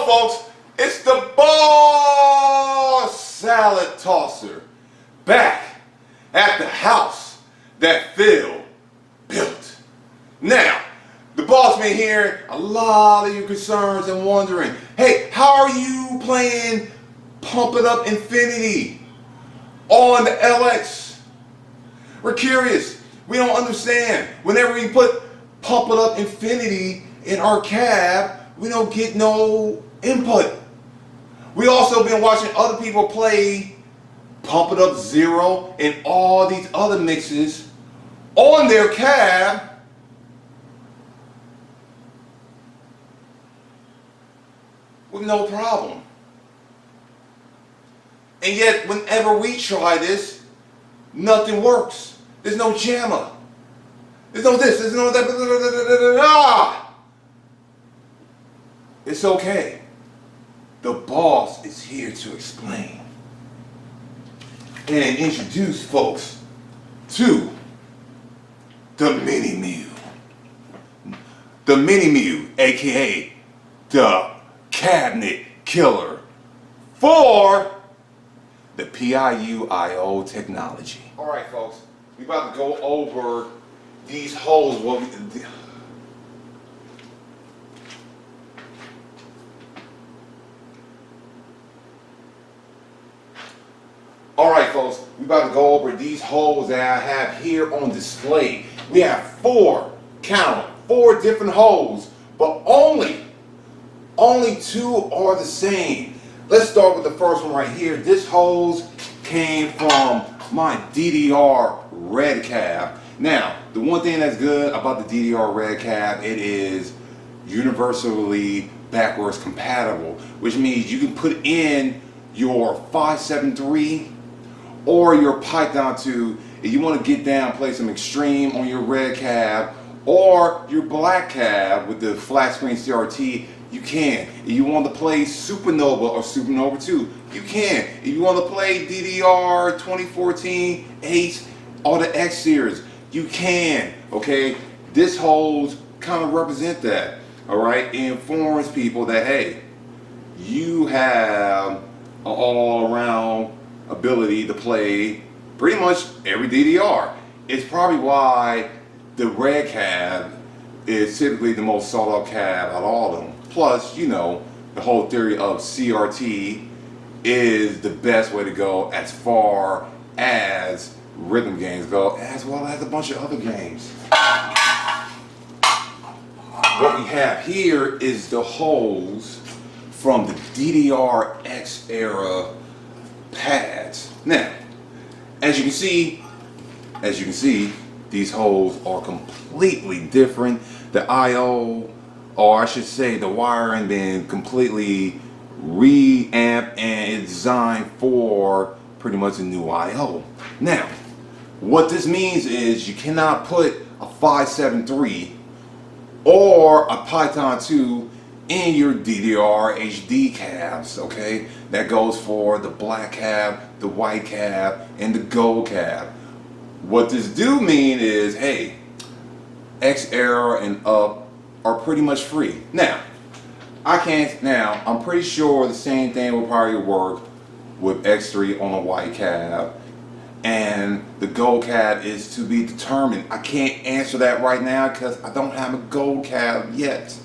Hello folks, it's the Ball Salad Tosser back at the house that Phil built. Now, the boss been hearing a lot of your concerns and wondering, hey, how are you playing Pump It Up Infinity on the LX? We're curious. We don't understand. Whenever we put Pump It Up Infinity in our cab, we don't get no input. We also been watching other people play Pump It Up Zero and all these other mixes on their cab. With no problem. And yet, whenever we try this, nothing works. There's no jammer. There's no this, there's no that. It's okay. The boss is here to explain and introduce folks to the MiniMew. The MiniMew, aka the cabinet killer for the PIUIO technology. Alright folks, we about to go over these holes. Alright folks, we about to go over these holes that I have here on display. We have four different holes, but only two are the same. Let's start with the first one right here. This hose came from my DDR red cab. Now, the one thing that's good about the DDR red cab, it is universally backwards compatible, which means you can put in your 573 or your Python 2 if you want to get down, play some extreme on your red cab, or your black cab with the flat screen CRT. You can. If you want to play Supernova or Supernova 2, you can. If you want to play DDR 2014 Ace or the X series, you can. Okay, this hose kind of represent that. All right, it informs people that hey, you have an all-around ability to play pretty much every DDR. It's probably why the red cab is typically the most sought out cab out of all of them. Plus, you know, the whole theory of CRT is the best way to go as far as rhythm games go, as well as a bunch of other games. What we have here is the holes from the DDR-X era pads. Now, as you can see, these holes are completely different. The I/O, or I should say the wiring, been completely reamped and it's designed for pretty much a new I/O. Now, what this means is you cannot put a 573 or a Python 2 in your DDR HD cabs, okay? That goes for the black cab, the white cab, and the gold cab. What this do mean is, hey, X era and up are pretty much free. Now, I'm pretty sure the same thing will probably work with X3 on a white cab, and the gold cab is to be determined. I can't answer that right now because I don't have a gold cab yet.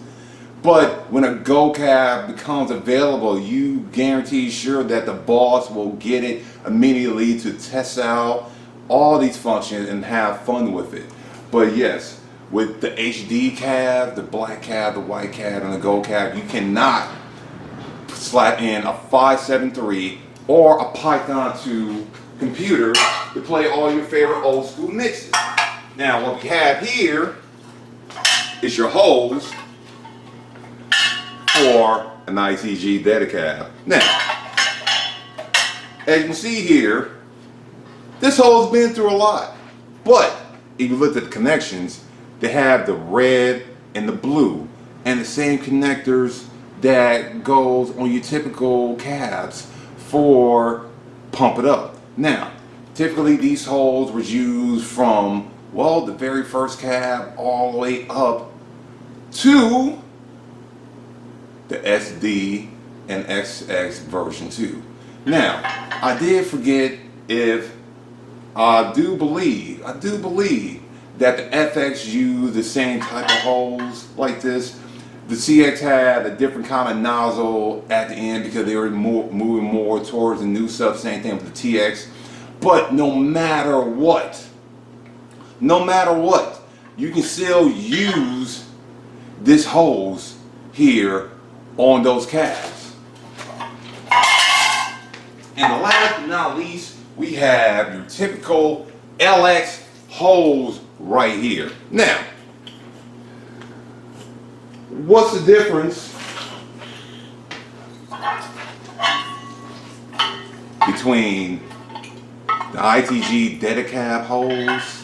But when a gold cab becomes available, you guarantee sure that the boss will get it immediately to test out all these functions and have fun with it. But yes, with the HD cab, the black cab, the white cab, and the gold cab, you cannot slap in a 573 or a Python 2 computer to play all your favorite old school mixes. Now, what we have here is your hose for an ICG data cab. Now, as you can see here, this hole's been through a lot, but if you look at the connections, they have the red and the blue and the same connectors that goes on your typical cabs for Pump It Up. Now, typically these holes were used from, well, the very first cab all the way up to the SD and XX version 2. Now, I did forget if I do believe that the FX used the same type of holes like this. The CX had a different kind of nozzle at the end because they were moving more towards the new stuff. Same thing with the TX. But no matter what, you can still use this hose here on those calves. And the last but not least, we have your typical LX hose right here. Now, what's the difference between the ITG Dedicab hose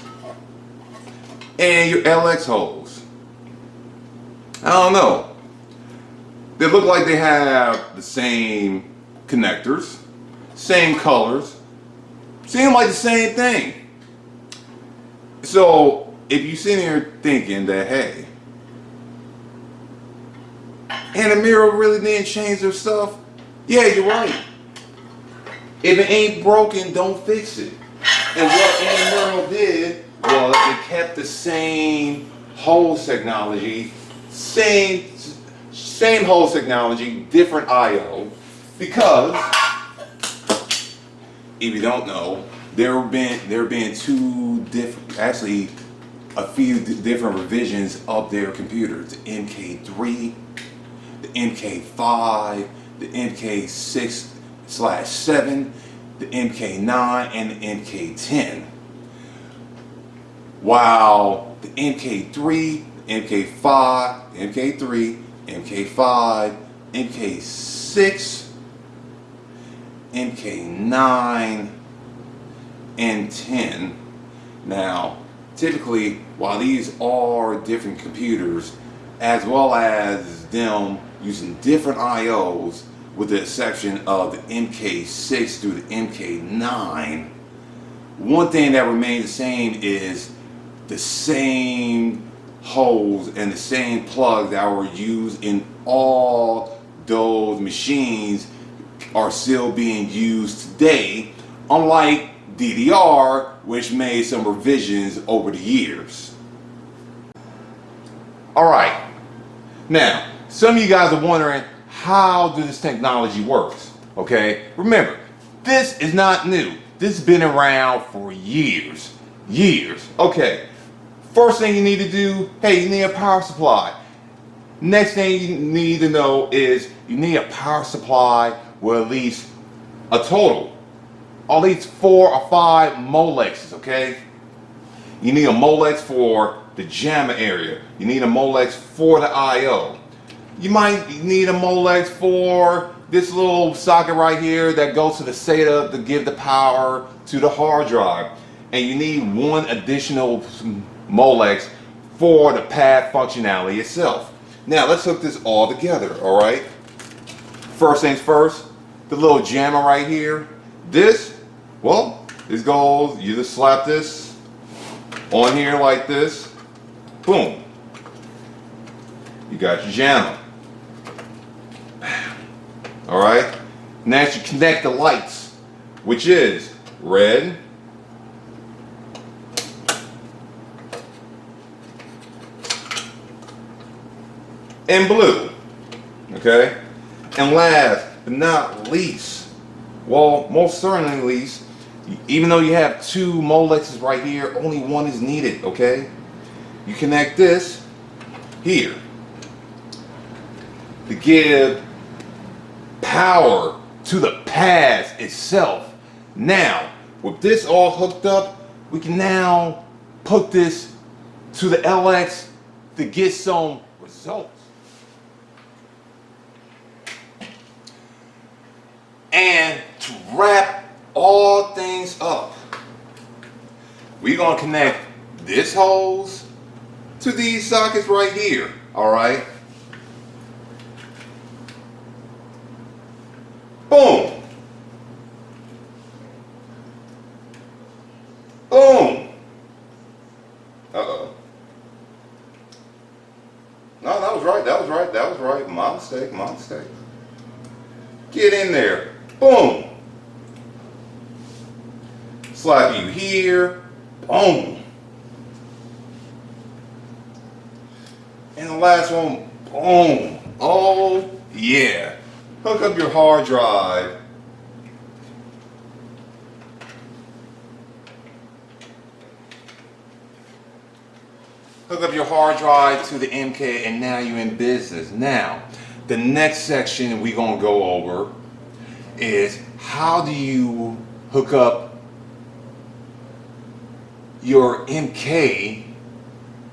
and your LX hose? I don't know. They look like they have the same connectors, same colors, seem like the same thing. So if you sit here thinking that, hey, MiniMew really didn't change their stuff, yeah, you're right. If it ain't broken, don't fix it. And what MiniMew did was it kept the same hose technology, same hose technology, different IO, because if you don't know, there have been two different, actually a few different revisions of their computers: the MK3, the MK5, the MK6/7, the MK9, and the MK10. While the MK3, MK5, MK3, MK5, MK6, MK9, and 10. Now, typically, while these are different computers, as well as them using different IOs, with the exception of the MK6 through the MK9, one thing that remains the same is the same holes and the same plugs that were used in all those machines are still being used today, unlike DDR, which made some revisions over the years. Alright, now some of you guys are wondering, how does this technology works? Okay, remember, this is not new. This has been around for years. Okay, first thing you need to do, hey, you need a power supply. Next thing you need to know is you need a power supply with at least a total, at least 4 or 5 Molexes, okay? You need a Molex for the JAMA area. You need a Molex for the IO. You might need a Molex for this little socket right here that goes to the SATA to give the power to the hard drive. And you need one additional Molex for the pad functionality itself. Now let's hook this all together, alright? First things first, the little JAMA right here. This goes, you just slap this on here like this, boom. You got your JAMA. Alright, next you connect the lights, which is red, and blue. Okay, and last but not least, well, most certainly least, even though you have 2 Molexes right here, only one is needed. Okay, you connect this here to give power to the pads itself. Now, with this all hooked up, we can now put this to the LX to get some results. And to wrap all things up, we're going to connect this hose to these sockets right here. Alright? Boom. Boom. Uh-oh. No, that was right. right. My mistake, my mistake. Get in there. Boom. Slap you here. Boom. And the last one, boom. Oh, yeah. Hook up your hard drive. Hook up your hard drive to the MK, and now you're in business. Now, the next section we're going to go over is how do you hook up your MK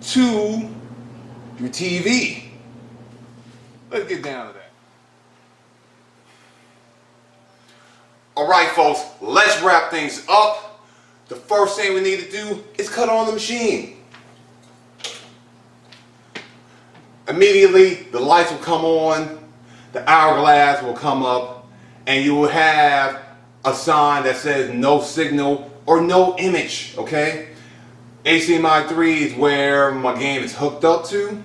to your TV. Let's get down to that. Alright folks, let's wrap things up. The first thing we need to do is cut on the machine. Immediately the lights will come on, the hourglass will come up, and you will have a sign that says no signal or no image, okay? HDMI 3 is where my game is hooked up to,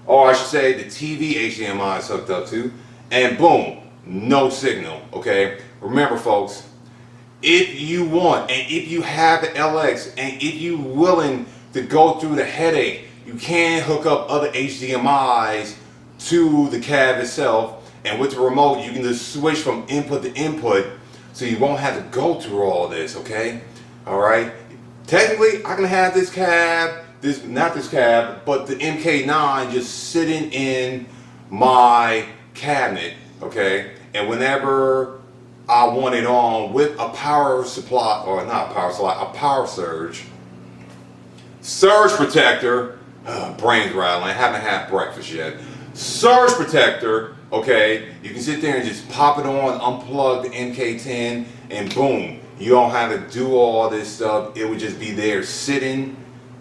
or I should say the TV HDMI is hooked up to, and boom, no signal, okay? Remember folks, if you want and if you have the LX and if you're willing to go through the headache, you can hook up other HDMIs to the cab itself, and with the remote you can just switch from input to input so you won't have to go through all this, okay? Alright? Technically, I can have this cab, not this cab, but the MK9 just sitting in my cabinet, okay? And whenever I want it on with a power supply, or not power supply, a power surge protector, brains rattling, I haven't had breakfast yet. Surge protector, okay, you can sit there and just pop it on, unplug the MK10, and boom, you don't have to do all this stuff. It would just be there sitting,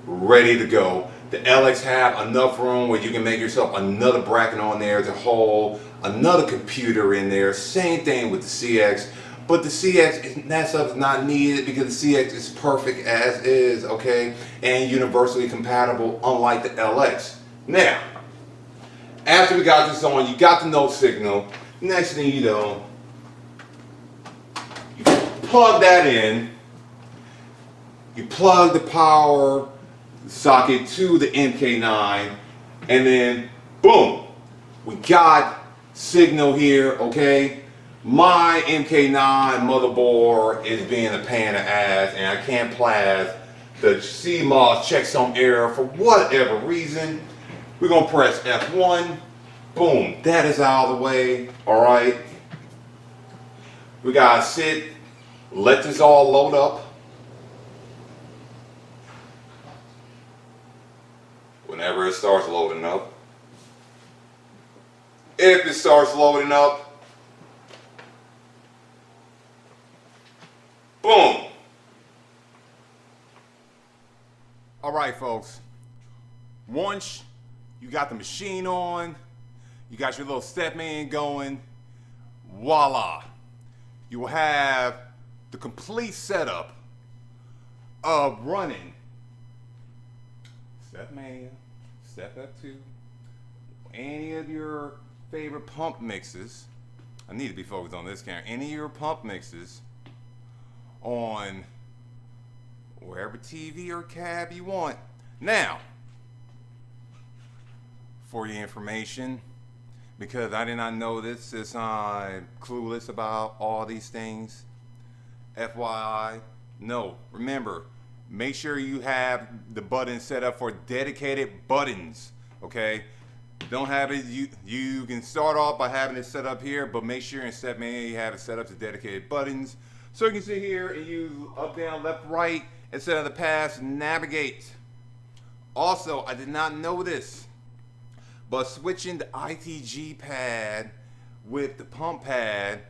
ready to go. The LX have enough room where you can make yourself another bracket on there to hold another computer in there. Same thing with the CX, but the CX, that stuff is not needed because the CX is perfect as is, okay, and universally compatible, unlike the LX. Now, after we got this on, you got the no signal. Next thing you know, you plug that in. You plug the power socket to the MK9, and then boom, we got signal here, okay? My MK9 motherboard is being a pain in the ass, and I can't pass the CMOS checksum error for whatever reason. We're gonna press F1. Boom, that is out of the way, all right? We gotta sit, let this all load up. Whenever it starts loading up. If it starts loading up, boom. All right, folks. Once you got the machine on, you got your little Stepman going, voila. You will have the complete setup of running Stepman, Step F2, any of your favorite pump mixes. I need to be focused on this camera. Any of your pump mixes on wherever TV or cab you want. Now, for your information, because I did not know this, since I'm clueless about all these things, FYI, no, remember, make sure you have the button set up for dedicated buttons, okay? Don't have it, you can start off by having it set up here, but make sure in Step Man you have it set up to dedicated buttons. So you can sit here and use up, down, left, right, instead of the pass, navigate. Also, I did not know this, but switching the ITG pad with the pump pad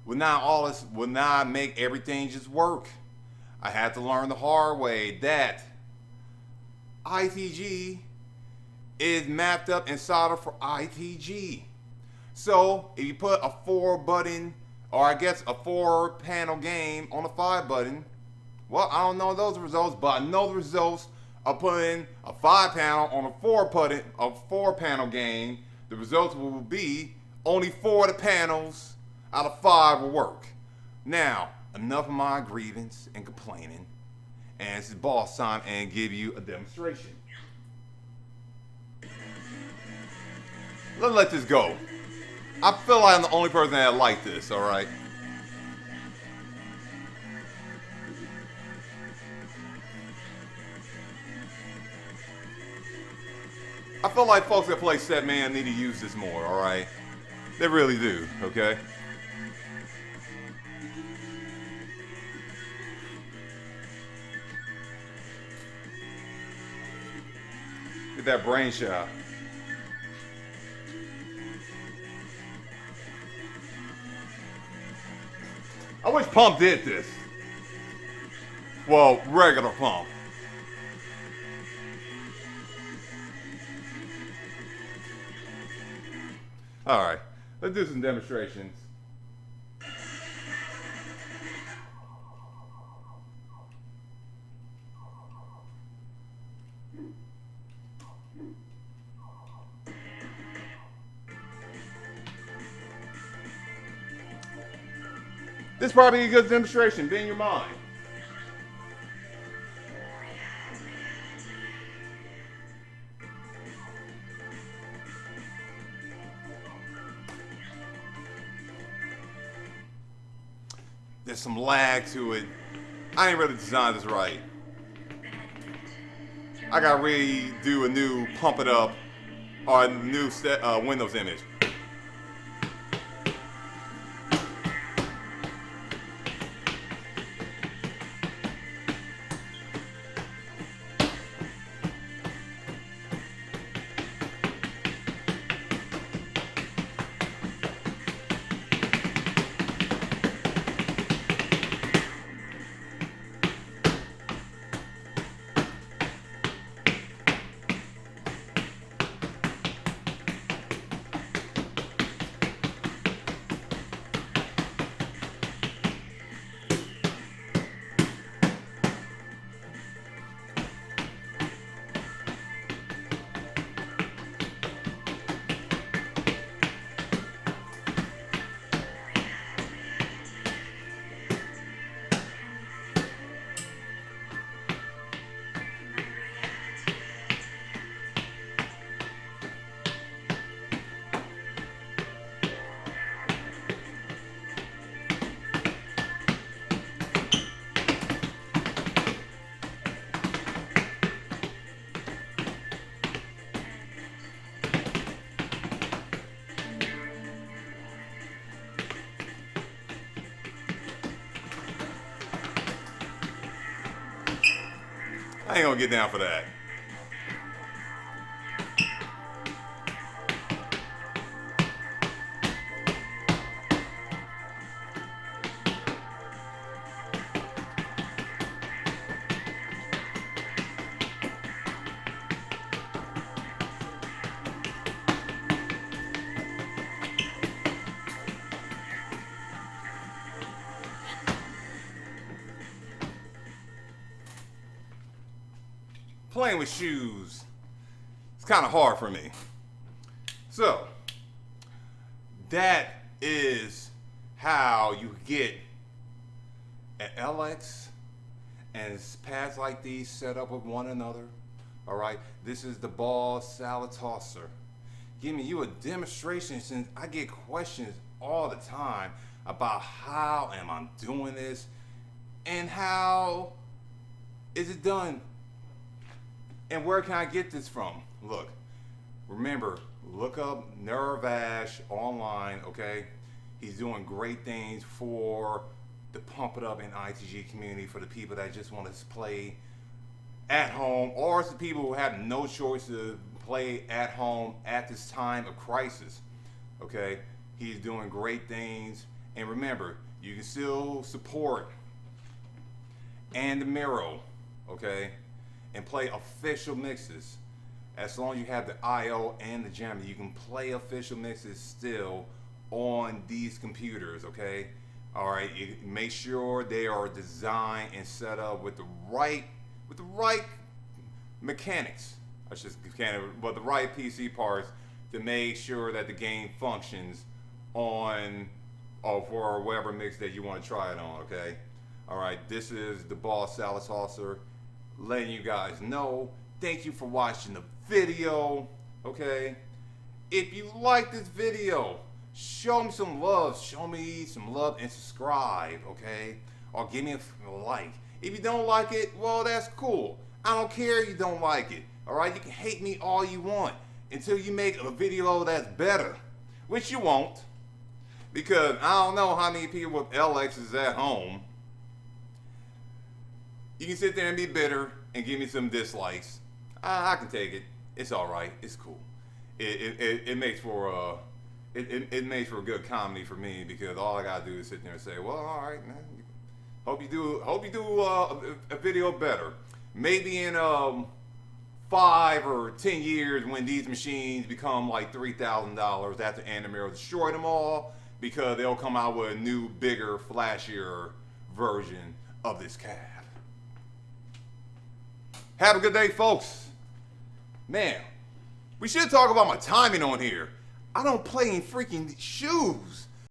will not make everything just work. I had to learn the hard way that ITG is mapped up and soldered for ITG. So if you put a 4-button, or I guess a 4-panel game on a 5-button, well, I don't know those results, but I know the results of putting a 5-panel on a 4-panel game the result will be only 4 of the panels out of 5 will work. Now, enough of my grievance and complaining, and it's boss time and give you a demonstration. Let's let this go. I feel like I'm the only person that like this, alright? I feel like folks that Playset Man need to use this more, alright? They really do, okay? Get that brain shot. I wish Pump did this. Well, regular Pump. Alright, let's do some demonstrations. This is probably a good demonstration. Be in your mind. There's some lag to it. I ain't really designed this right. I gotta really do a new pump it up or a new Windows image. I ain't gonna get down for that. Playing with shoes, it's kind of hard for me. So, that is how you get an LX and pads like these set up with one another. All right, this is the ball salad tosser. Giving you a demonstration since I get questions all the time about how am I doing this and how is it done. And where can I get this from? Look, remember, look up Nervash online, okay? He's doing great things for the Pump It Up and ITG community for the people that just want to play at home, or it's the people who have no choice to play at home at this time of crisis, okay? He's doing great things. And remember, you can still support and the Miro, okay? And play official mixes. As long as you have the IO and the jammer, you can play official mixes still on these computers, okay? All right, you make sure they are designed and set up with the right mechanics. I just can't, but the right PC parts to make sure that the game functions on or for whatever mix that you want to try it on, okay? All right, this is the Ball Salad Saucer letting you guys know. Thank you for watching the video, okay? If you like this video, show me some love. Show me some love and subscribe, okay? Or give me a like. If you don't like it, well, that's cool. I don't care if you don't like it, all right? You can hate me all you want until you make a video that's better, which you won't, because I don't know how many people with LXs at home. You can sit there and be bitter and give me some dislikes. I can take it. It's all right. It's cool. It makes for it makes for a good comedy for me, because all I gotta do is sit there and say, well, all right, man. Hope you do a video better. Maybe in 5 or 10 years, when these machines become like $3,000 after Animero destroyed them all, because they'll come out with a new, bigger, flashier version of this cab. Have a good day, folks. Man, we should talk about my timing on here. I don't play in freaking shoes.